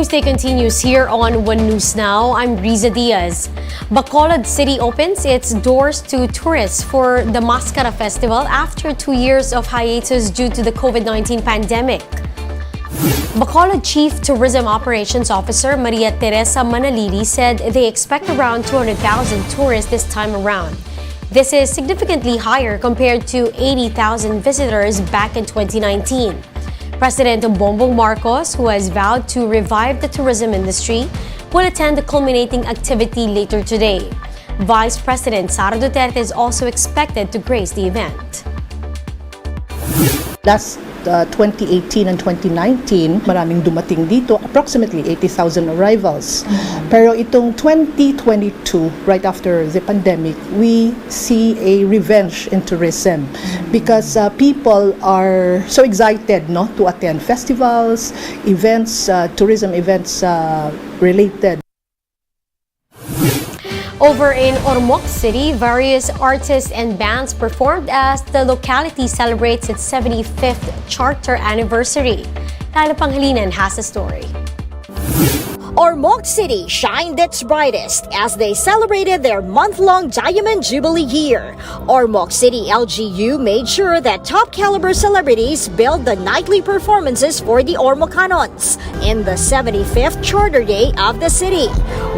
Newsday continues here on One News Now. I'm Riza Diaz. Bacolod City opens its doors to tourists for the Mascara Festival after 2 years of hiatus due to the COVID-19 pandemic. Bacolod Chief Tourism Operations Officer Maria Teresa Manalili said they expect around 200,000 tourists this time around. This is significantly higher compared to 80,000 visitors back in 2019. President Bongbong Marcos, who has vowed to revive the tourism industry, will attend the culminating activity later today. Vice President Sara Duterte is also expected to grace the event. Last 2018 and 2019, maraming dumating dito, approximately 80,000 arrivals. Pero itong 2022, right after the pandemic, we see a revenge in tourism because people are so excited to attend festivals, events, tourism events related. Over in Ormoc City, various artists and bands performed as the locality celebrates its 75th charter anniversary. Lala Panghalinan has a story. Ormoc City shined its brightest as they celebrated their month-long Diamond Jubilee year. Ormoc City LGU made sure that top-caliber celebrities billed the nightly performances for the Ormocanons in the 75th Charter Day of the city.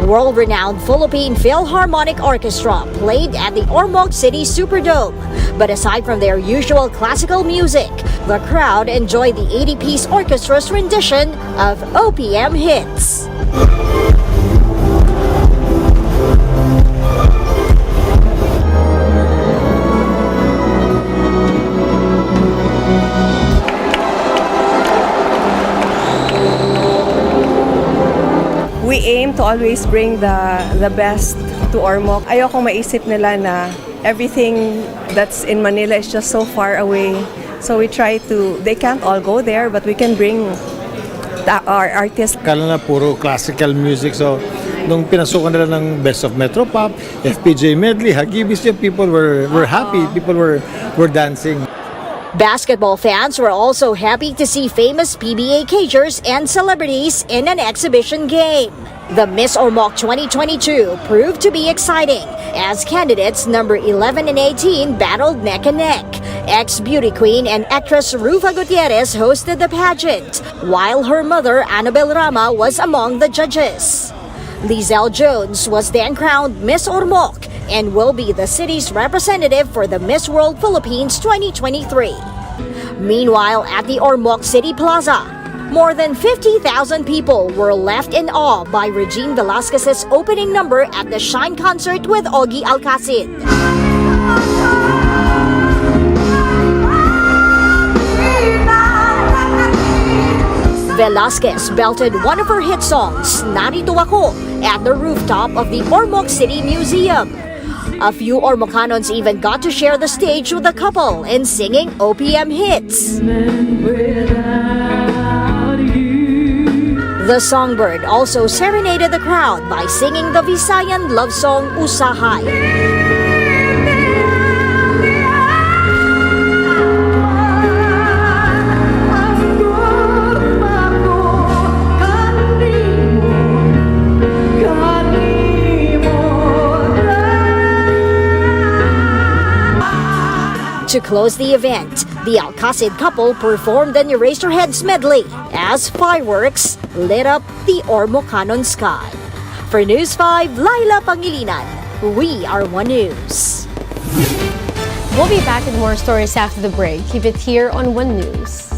World-renowned Philippine Philharmonic Orchestra played at the Ormoc City Superdome. But aside from their usual classical music, the crowd enjoyed the 80-piece orchestra's rendition of OPM hits. We aim to always bring the best to Ormoc. Ayokong maisip nila na everything that's in Manila is just so far away. So we try to, they can't all go there, but we can bring our artists. Kala na puro classical music. So nung pinasukan nila ng Best of Metro Pop, FPJ Medley, Hagibis, people were happy. People were dancing. Basketball fans were also happy to see famous PBA cagers and celebrities in an exhibition game. The Miss Ormoc 2022 proved to be exciting as candidates number 11 and 18 battled neck and neck. Ex-beauty queen and actress Rufa Gutierrez hosted the pageant, while her mother Annabel Rama was among the judges. Lizelle Jones was then crowned Miss Ormoc and will be the city's representative for the Miss World Philippines 2023. Meanwhile, at the Ormoc City Plaza, more than 50,000 people were left in awe by Regine Velasquez's opening number at the Shine concert with Ogie Alcacid. Velasquez belted one of her hit songs, Narito Ako, at the rooftop of the Ormoc City Museum. A few Ormocanons even got to share the stage with the couple in singing OPM hits. The songbird also serenaded the crowd by singing the Visayan love song Usahay. To close the event, the Alcacid couple performed an Eraserheads medley as fireworks lit up the Ormocanon sky. For News 5, Laila Pangilinan, we are One News. We'll be back with more stories after the break. Keep it here on One News.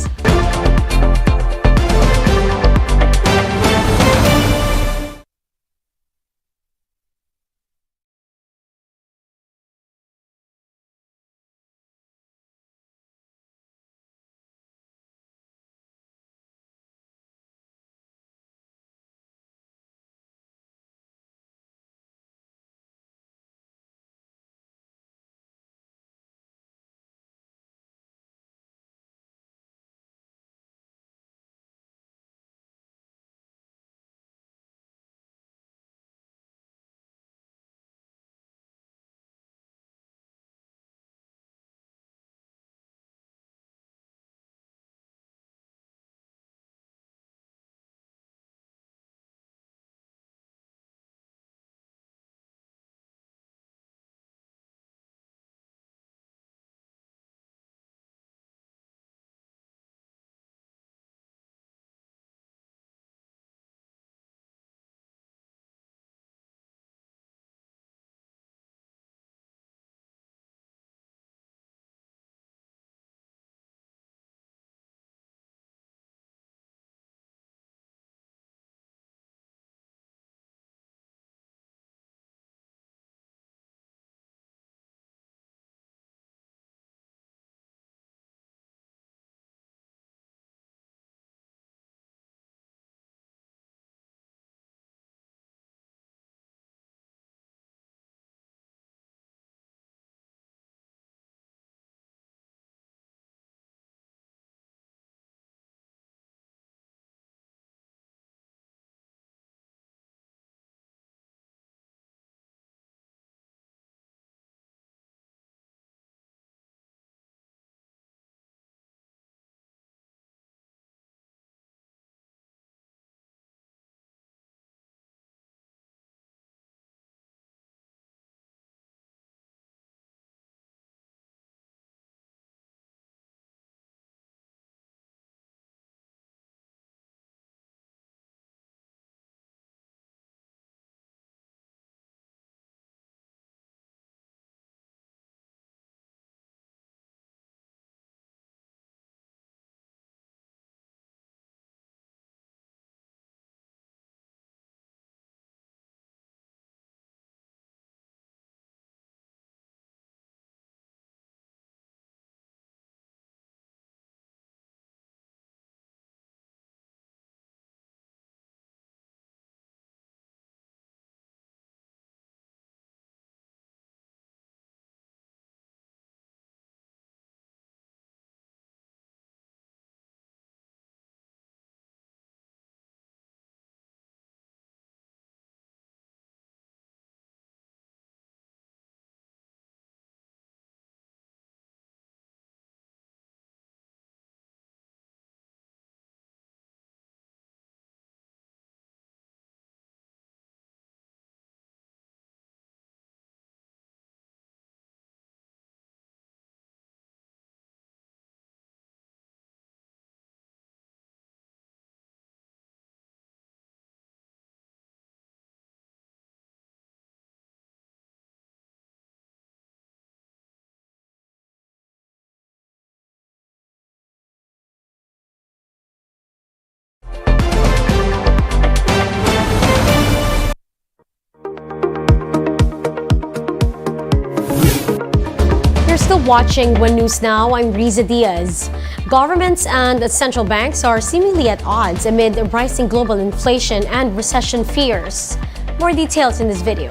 watching One News Now. I'm Riza Diaz. Governments and central banks are seemingly at odds amid rising global inflation and recession fears. More details in this video.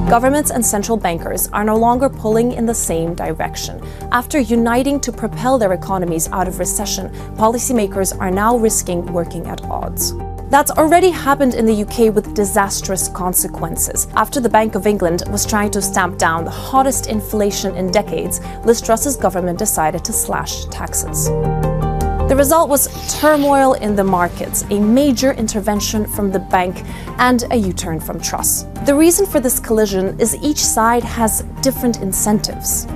Governments and central bankers are no longer pulling in the same direction. After uniting to propel their economies out of recession, policymakers are now risking working at odds. That's already happened in the UK with disastrous consequences. After the Bank of England was trying to stamp down the hottest inflation in decades, Liz Truss's government decided to slash taxes. The result was turmoil in the markets, a major intervention from the bank, and a U-turn from Truss. The reason for this collision is each side has different incentives.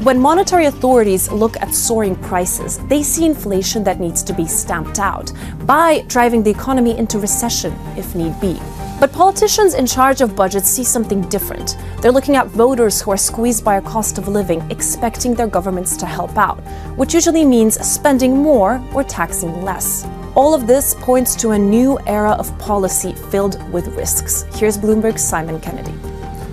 When monetary authorities look at soaring prices, they see inflation that needs to be stamped out by driving the economy into recession if need be. But politicians in charge of budgets see something different. They're looking at voters who are squeezed by a cost of living, expecting their governments to help out, which usually means spending more or taxing less. All of this points to a new era of policy filled with risks. Here's Bloomberg's Simon Kennedy.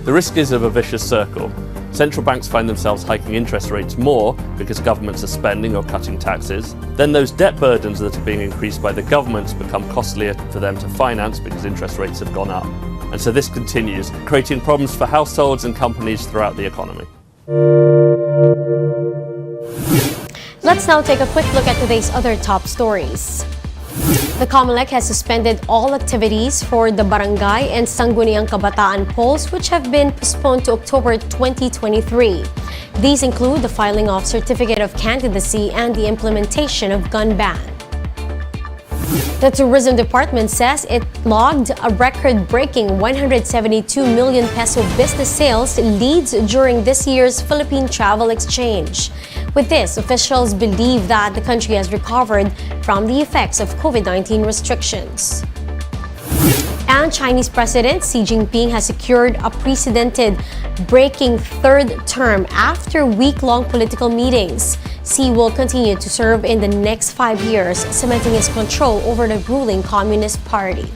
The risk is of a vicious circle. Central banks find themselves hiking interest rates more because governments are spending or cutting taxes. Then those debt burdens that are being increased by the governments become costlier for them to finance because interest rates have gone up. And so this continues, creating problems for households and companies throughout the economy. Let's now take a quick look at today's other top stories. The COMELEC has suspended all activities for the Barangay and Sangguniang Kabataan polls, which have been postponed to October 2023. These include the filing of Certificate of Candidacy and the implementation of gun ban. The Tourism Department says it logged a record-breaking 172 million peso business sales leads during this year's Philippine Travel Exchange. With this, officials believe that the country has recovered from the effects of COVID-19 restrictions. And Chinese President Xi Jinping has secured a precedented-breaking third term after week-long political meetings. Xi will continue to serve in the next 5 years, cementing his control over the ruling Communist Party.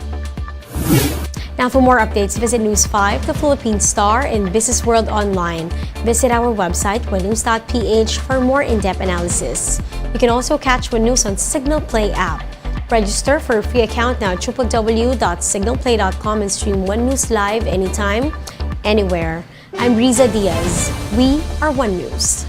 Now, for more updates, visit News 5, the Philippine Star, and Business World Online. Visit our website, onenews.ph, for more in-depth analysis. You can also catch One News on Signal Play app. Register for a free account now at www.signalplay.com and stream One News live anytime, anywhere. I'm Riza Diaz. We are One News.